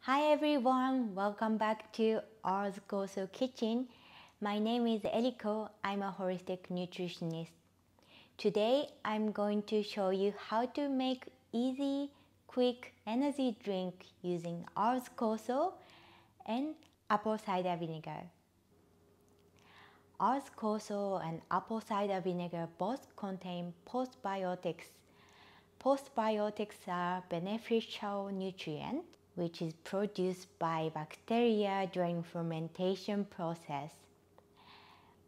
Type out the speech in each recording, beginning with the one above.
Hi everyone, welcome back to our Koso Kitchen. My name is Eriko. I'm a holistic nutritionist. Today I'm going to show you how to make easy, quick energy drink using our Koso and apple cider vinegar. Our Koso and apple cider vinegar both contain postbiotics. Postbiotics are beneficial nutrients which is produced by bacteria during fermentation process.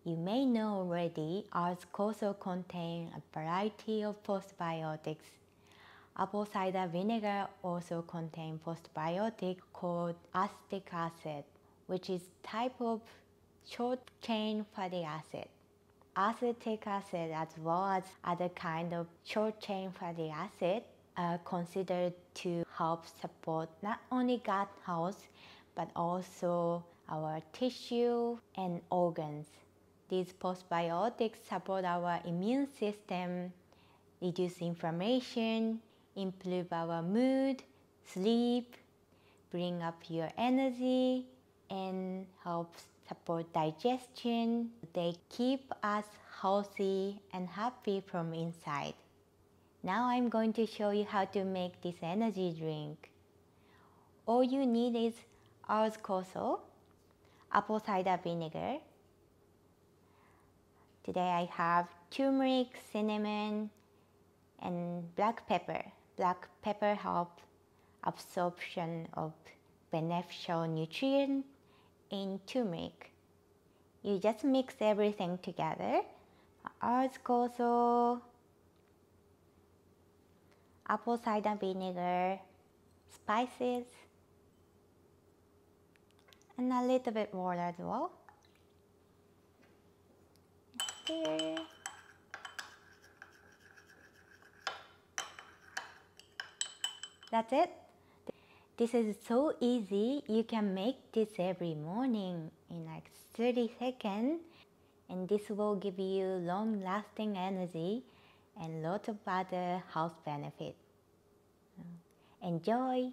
You may know already, ours also contain a variety of postbiotics. Apple cider vinegar also contains postbiotic called acetic acid, which is type of short-chain fatty acid. Acetic acid as well as other kind of short-chain fatty acid are considered to help support not only gut health but also our tissue and organs. These postbiotics support our immune system, reduce inflammation, improve our mood, sleep, bring up your energy, and help support digestion. They keep us healthy and happy from inside. Now I'm going to show you how to make this energy drink. All you need is ours Koso, apple cider vinegar. Today I have turmeric, cinnamon, and black pepper. Black pepper helps absorption of beneficial nutrients in turmeric. You just mix everything together. Ours Koso, apple cider vinegar, spices, and a little bit water as well. Stir. That's it. This is so easy. You can make this every morning in like 30 seconds, and this will give you long-lasting energy and lots of other health benefits. Enjoy!